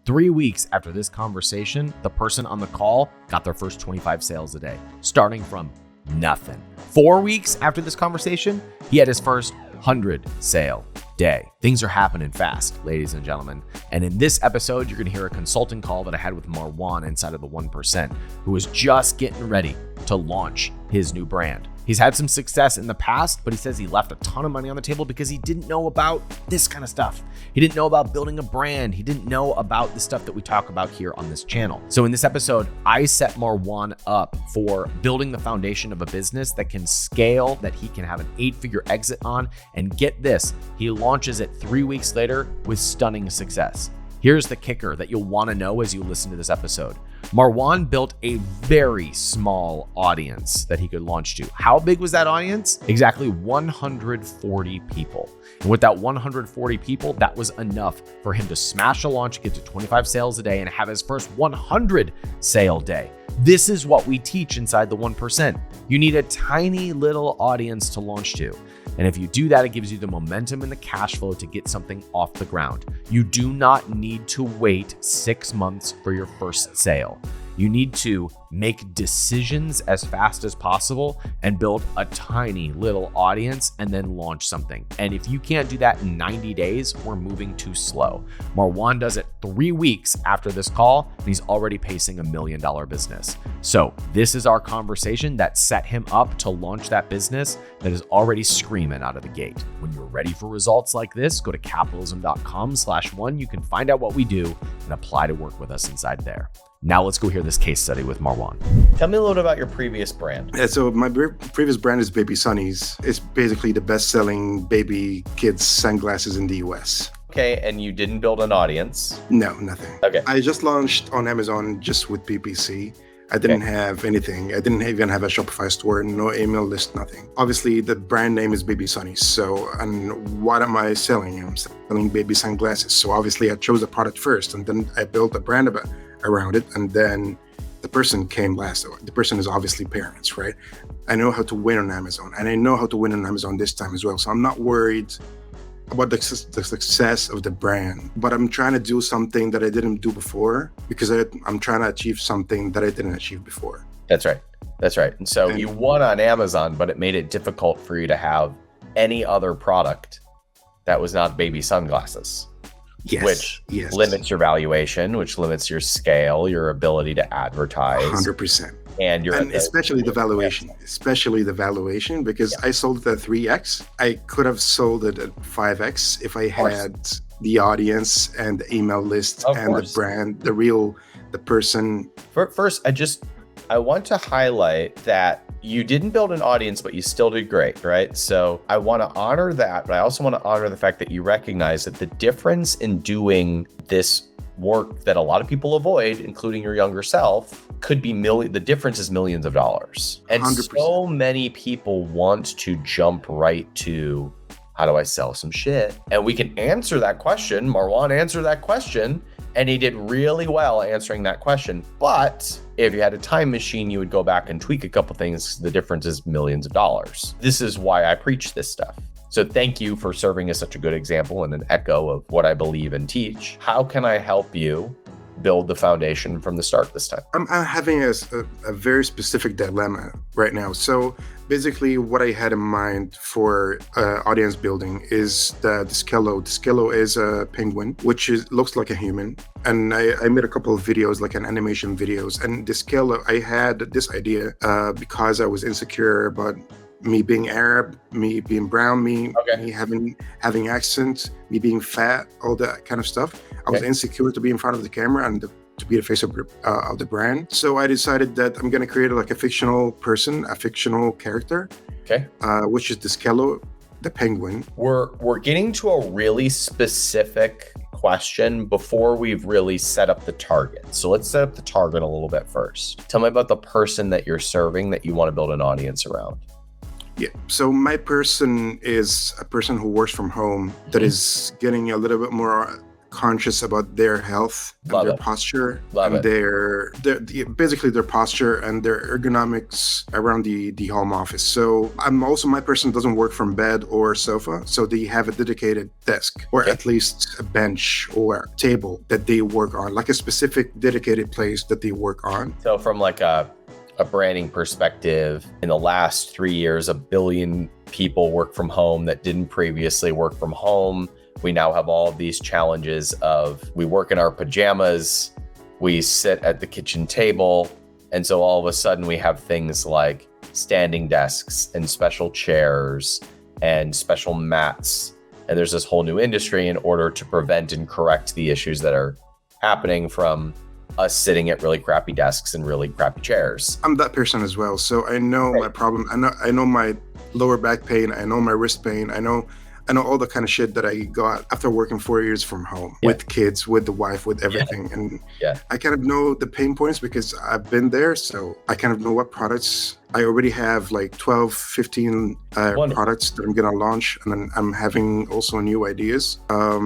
3 weeks after this conversation, the person on the call got their first 25 sales a day, starting from nothing. 4 weeks after this conversation, he had his first 100 sale day. Things are happening fast, ladies and gentlemen. And in this episode, you're going to hear a consulting call that I had with Marwan inside of the 1%, who was just getting ready to launch his new brand. He's had some success in the past, but he says he left a ton of money on the table because he didn't know about this kind of stuff. He didn't know about building a brand. He didn't know about the stuff that we talk about here on this channel. So in this episode, I set Marwan up for building the foundation of a business that can scale, that he can have an 8-figure exit on, and get this, he launches it 3 weeks later with stunning success. Here's the kicker that you'll want to know as you listen to this episode. Marwan built a very small audience that he could launch to. How big was that audience? Exactly 140 people. And with that 140 people, that was enough for him to smash a launch, get to 25 sales a day, and have his first 100 sale day. This is what we teach inside the 1%. You need a tiny little audience to launch to. And if you do that, it gives you the momentum and the cash flow to get something off the ground. You do not need to wait 6 months for your first sale. You need to make decisions as fast as possible and build a tiny little audience and then launch something. And if you can't do that in 90 days, we're moving too slow. Marwan does it 3 weeks after this call, and he's already pacing $1 million business. So this is our conversation that set him up to launch that business that is already screaming out of the gate. When you're ready for results like this, go to capitalism.com/1. You can find out what we do and apply to work with us inside there. Now let's go hear this case study with Marwan. Tell me a little bit about your previous brand. Yeah, so my previous brand is Baby Sunnies. It's basically the best-selling baby kids sunglasses in the US. Okay, and you didn't build an audience? No, nothing. Okay. I just launched on Amazon just with PPC. I didn't have anything. I didn't even have a Shopify store, no email list, nothing. Obviously, the brand name is Baby Sunnies. So, and what am I selling? I'm selling baby sunglasses. So obviously, I chose the product first, and then I built a brand around it, and then the person came last. The person is obviously parents, right? I know how to win on Amazon, and I know how to win on Amazon this time as well. So I'm not worried about the success of the brand, but I'm trying to do something that I didn't do before because I'm trying to achieve something that I didn't achieve before. That's right. And so you won on Amazon, but it made it difficult for you to have any other product that was not baby sunglasses. Yes, which limits your valuation, which limits your scale, your ability to advertise. 100%. And especially the valuation, because I sold it at 3x. I could have sold it at 5x if I had the audience and the email list and the brand, the person. First, I want to highlight that you didn't build an audience, but you still did great, right? So I want to honor that, but I also want to honor the fact that you recognize that the difference in doing this work that a lot of people avoid, including your younger self, could be the difference is millions of dollars. And 100%. So many people want to jump right to, how do I sell some shit? And we can answer that question. Marwan answered that question, and he did really well answering that question. But if you had a time machine, you would go back and tweak a couple things. The difference is millions of dollars. This is why I preach this stuff. So thank you for serving as such a good example and an echo of what I believe and teach. How can I help you build the foundation from the start this time? I'm having a very specific dilemma right now. So basically what I had in mind for audience building is the Diskello. Diskello is a penguin, which looks like a human. And I made a couple of videos, like an animation videos. And Diskello, I had this idea because I was insecure about me being Arab, me being brown, me having accent, me being fat, all that kind of stuff. I was insecure to be in front of the camera and to be the face of the brand. So I decided that I'm going to create like a fictional person, a fictional character, which is Diskello, the penguin. We're getting to a really specific question before we've really set up the target. So let's set up the target a little bit first. Tell me about the person that you're serving that you want to build an audience around. Yeah, so my person is a person who works from home that is getting a little bit more conscious about their health and Love their it. posture Love and it. basically their posture and their ergonomics around the home office. So I'm also my person doesn't work from bed or sofa, so they have a dedicated desk or Okay. at least a bench or table that they work on, like a specific dedicated place that they work on. So from like a branding perspective, in the last 3 years, 1 billion people work from home that didn't previously work from home. We now have all of these challenges of we work in our pajamas, we sit at the kitchen table, and so all of a sudden we have things like standing desks and special chairs and special mats. And there's this whole new industry in order to prevent and correct the issues that are happening from us sitting at really crappy desks and really crappy chairs. I'm that person as well, so I know my problem. I know my lower back pain. I know my wrist pain. I know all the kind of shit that I got after working 4 years from home with kids, with the wife, with everything. And I kind of know the pain points because I've been there. So I kind of know what products. I already have like 12, 15 products that I'm going to launch. And then I'm having also new ideas.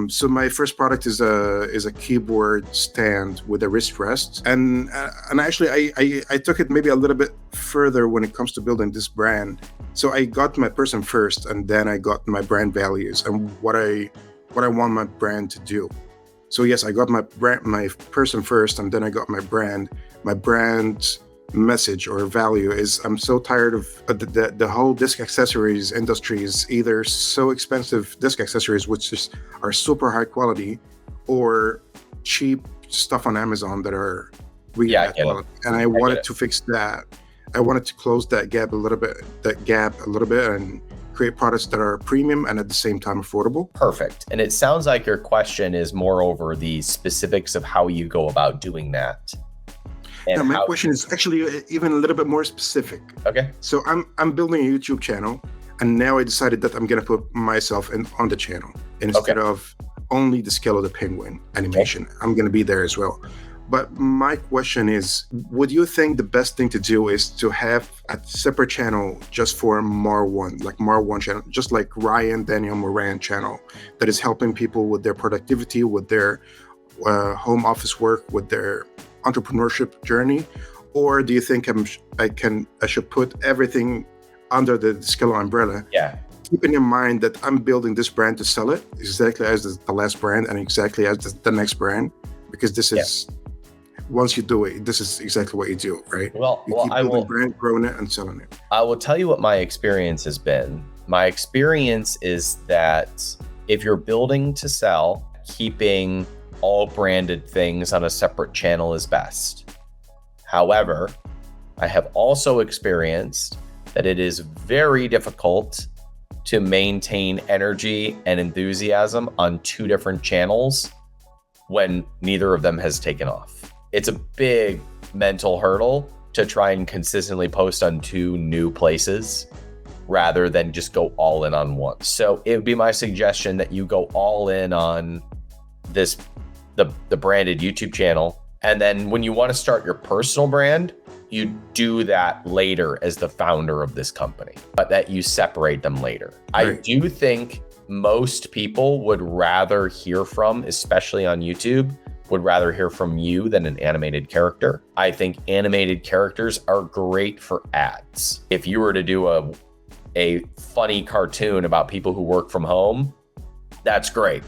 So my first product is a keyboard stand with a wrist rest. And actually, I took it maybe a little bit further when it comes to building this brand. So I got my person first, and then I got my brand values and what I want my brand to do. So yes, I got my person first, and then I got my brand. My brand message or value is I'm so tired of the whole disc accessories industry is either so expensive disc accessories, which are super high quality, or cheap stuff on Amazon that are really bad quality. And I wanted to fix that. I wanted to close that gap a little bit, and create products that are premium and at the same time affordable. Perfect. And it sounds like your question is more over the specifics of how you go about doing that. And my question is actually even a little bit more specific. Okay. So I'm building a YouTube channel, and now I decided that I'm gonna put myself on the channel, and instead of only the scale of the penguin animation, I'm gonna be there as well. But my question is, would you think the best thing to do is to have a separate channel just for Marwan, like Marwan channel, just like Ryan Daniel Moran channel that is helping people with their productivity, with their home office work, with their entrepreneurship journey? Or do you think I should put everything under the Skillo umbrella? Yeah. Keeping in mind that I'm building this brand to sell it exactly as the last brand and exactly as the next brand, because this is once you do it, this is exactly what you do, right? Well, you keep building brand, growing it, and selling it. I will tell you what my experience has been. My experience is that if you're building to sell, keeping all branded things on a separate channel is best. However, I have also experienced that it is very difficult to maintain energy and enthusiasm on 2 different channels when neither of them has taken off. It's a big mental hurdle to try and consistently post on 2 new places rather than just go all in on one. So it would be my suggestion that you go all in on the branded YouTube channel. And then when you want to start your personal brand, you do that later as the founder of this company, but that you separate them later. Right. I do think most people would rather hear from, especially on YouTube, would rather hear from you than an animated character. I think animated characters are great for ads. If you were to do a funny cartoon about people who work from home, that's great,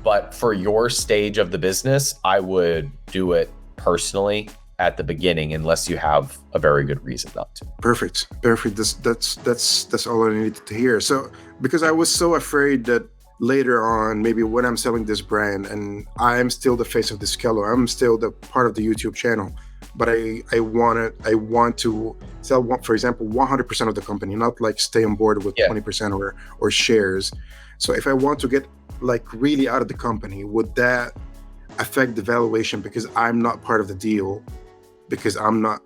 But for your stage of the business, I would do it personally at the beginning, unless you have a very good reason not to. Perfect. That's all I needed to hear. So, because I was so afraid that later on, maybe when I'm selling this brand and I'm still the face of the Skillo, I'm still the part of the YouTube channel, but I want to sell, for example, 100% of the company, not like stay on board with 20% or shares. So if I want to get like really out of the company, would that affect the valuation because I'm not part of the deal, because I'm not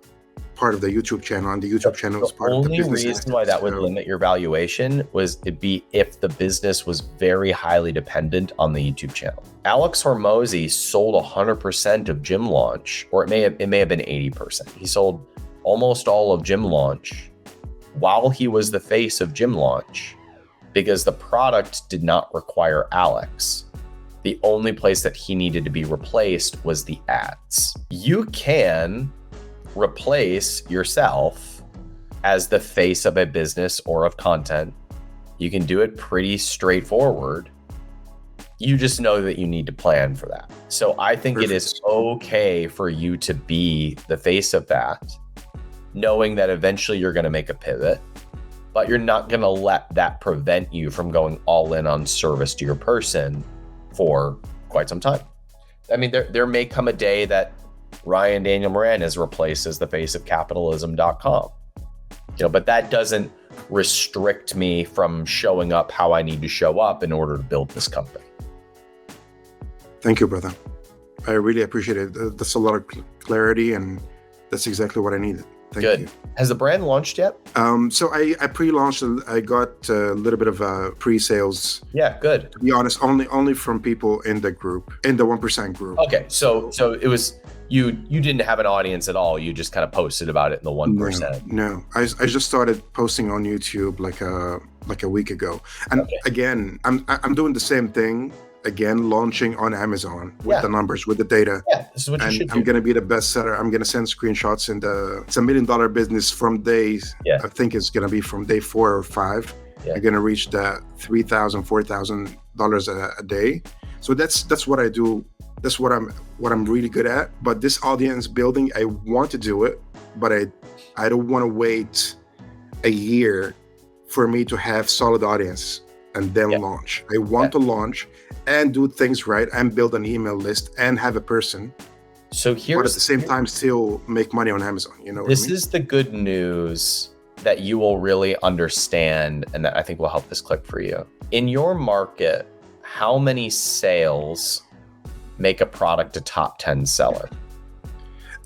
part of the YouTube channel, and the YouTube channel is part of the business? The only reason why that would limit your valuation was it'd be if the business was very highly dependent on the YouTube channel. Alex Hormozy sold 100% of Gym Launch, or it may have been 80%. He sold almost all of Gym Launch while he was the face of Gym Launch, because the product did not require Alex. The only place that he needed to be replaced was the ads. You can replace yourself as the face of a business or of content. You can do it pretty straightforward. You just know that you need to plan for that. So I think it is okay for you to be the face of that, knowing that eventually you're going to make a pivot, but you're not going to let that prevent you from going all in on service to your person for quite some time. I mean, there may come a day that Ryan Daniel Moran is replaced as the face of capitalism.com. But that doesn't restrict me from showing up how I need to show up in order to build this company. Thank you, brother. I really appreciate it. That's a lot of clarity, and that's exactly what I needed. Thank you. Has the brand launched yet? So I pre-launched. I got a little bit of pre-sales. Yeah, good. To be honest, only from people in the group, in the 1% group. Okay, so it was you didn't have an audience at all. You just kind of posted about it in the 1%. No. I just started posting on YouTube like a week ago, and again, I'm doing the same thing. Again, launching on Amazon with the numbers, with the data. Yeah, this is what you should do. I'm going to be the best seller. I'm going to send screenshots, and it's $1 million business from days. Yeah. I think it's going to be from day 4 or 5. Yeah. You're going to reach that $3,000, $4,000 a day. So that's what I do. That's what I'm really good at. But this audience building, I want to do it, but I don't want to wait a year for me to have solid audience and then launch. I want to launch and do things right and build an email list and have a person. So here's, but at the same time, still make money on Amazon. You know, this is the good news that you will really understand, and that I think will help this click for you. In your market, how many sales make a product a top 10 seller?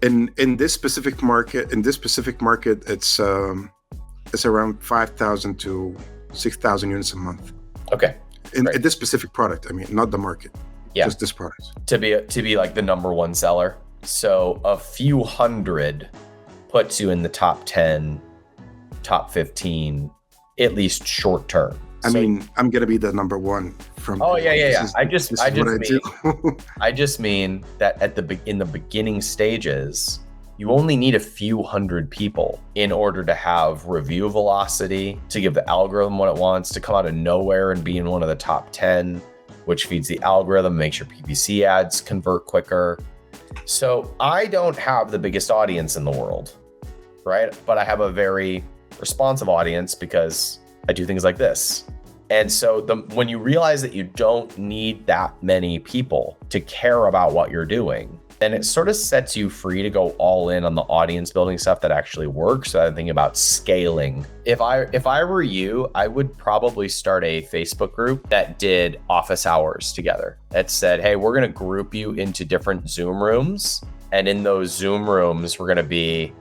In this specific market, it's around 5,000 to 6,000 units a month. Okay. In this specific product, I mean, not the market. Yeah. Just this product. To be like the number one seller. So a few hundred puts you in the top 10, top 15, at least short term. I mean, I'm gonna be the number one from. Oh yeah. I just mean that in the beginning stages, you only need a few hundred people in order to have review velocity, to give the algorithm what it wants, to come out of nowhere and be in one of the top 10, which feeds the algorithm, makes your PPC ads convert quicker. So I don't have the biggest audience in the world, right? But I have a very responsive audience because I do things like this. And so when you realize that you don't need that many people to care about what you're doing, then it sort of sets you free to go all in on the audience building stuff that actually works. So I'm thinking about scaling. If I were you, I would probably start a Facebook group that did office hours together. That said, hey, we're going to group you into different Zoom rooms. And in those Zoom rooms, we're going to be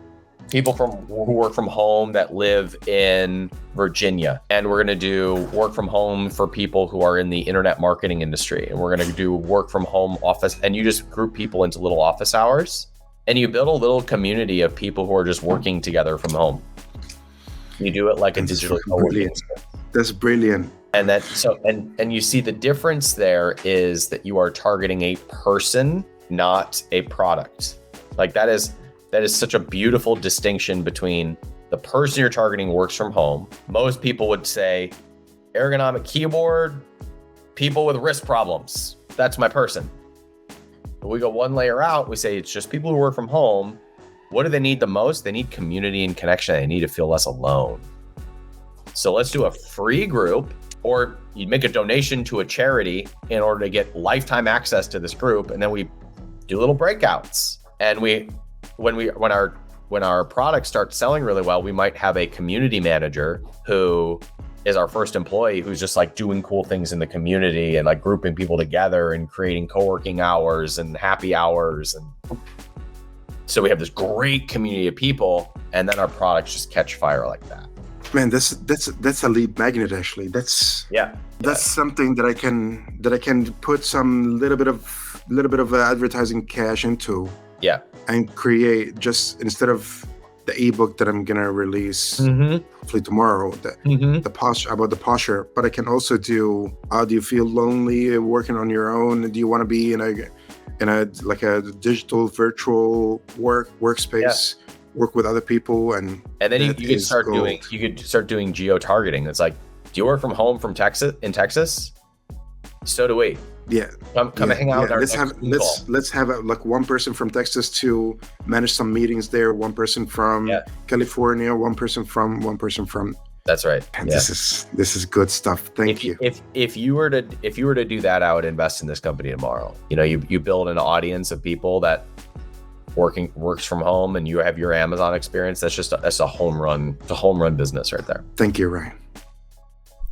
people who work from home that live in Virginia. And we're going to do work from home for people who are in the internet marketing industry. And we're going to do work from home office. And you just group people into little office hours. And you build a little community of people who are just working together from home. You do it like a digital co-working. That's brilliant. And and you see the difference there is that you are targeting a person, not a product. Like that is such a beautiful distinction between the person you're targeting works from home. Most people would say ergonomic keyboard, people with wrist problems. That's my person. But we go one layer out, we say it's just people who work from home. What do they need the most? They need community and connection. They need to feel less alone. So let's do a free group, or you make a donation to a charity in order to get lifetime access to this group. And then we do little breakouts. And when our product starts selling really well, we might have a community manager who is our first employee, who's just like doing cool things in the community and like grouping people together and creating co-working hours and happy hours. And so we have this great community of people, and then our products just catch fire like that. Man, that's a lead magnet actually. That's something that I can put some little bit of advertising cash into. Yeah. And create, just instead of the ebook that I'm gonna release hopefully tomorrow. The posture, but I can also do. Do you feel lonely working on your own? Do you want to be in a like a digital virtual workspace? Yeah. Work with other people, and then you could start doing geo targeting. It's like, do you work from home from Texas? So do we. Yeah. Come and hang out. Let's have like one person from Texas to manage some meetings there. One person from California. One person from. That's right. And this is good stuff. Thank you. If you were to do that, I would invest in this company tomorrow. You build an audience of people that works from home, and you have your Amazon experience. That's a home run. It's a home run business right there. Thank you, Ryan.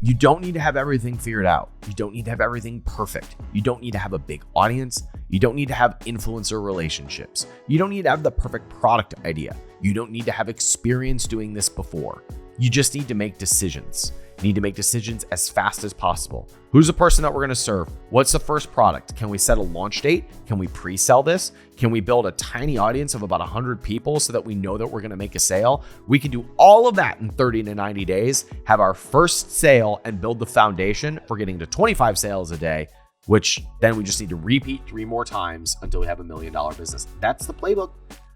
You don't need to have everything figured out. You don't need to have everything perfect. You don't need to have a big audience. You don't need to have influencer relationships. You don't need to have the perfect product idea. You don't need to have experience doing this before. You just need to make decisions. You need to make decisions as fast as possible. Who's the person that we're going to serve? What's the first product? Can we set a launch date? Can we pre-sell this? Can we build a tiny audience of about 100 people so that we know that we're going to make a sale? We can do all of that in 30 to 90 days, have our first sale, and build the foundation for getting to 25 sales a day, which then we just need to repeat 3 more times until we have $1 million business. That's the playbook.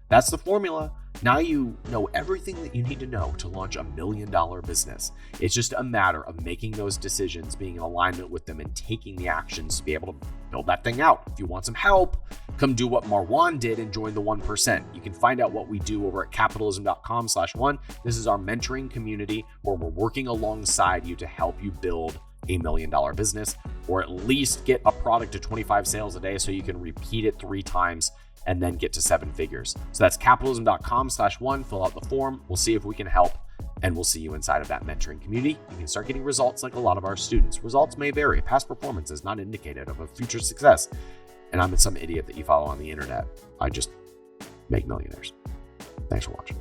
That's the formula. Now you know everything that you need to know to launch $1 million business. It's just a matter of making those decisions, being in alignment with them, and taking the actions to be able to build that thing out. If you want some help, come do what Marwan did and join the 1%. You can find out what we do over at capitalism.com/1. This is our mentoring community where we're working alongside you to help you build $1 million business, or at least get a product to 25 sales a day so you can repeat it 3 times and then get to 7 figures. So that's capitalism.com/1. Fill out the form. We'll see if we can help, and we'll see you inside of that mentoring community. You can start getting results like a lot of our students. Results may vary. Past performance is not indicative of a future success. And I'm some idiot that you follow on the internet. I just make millionaires. Thanks for watching.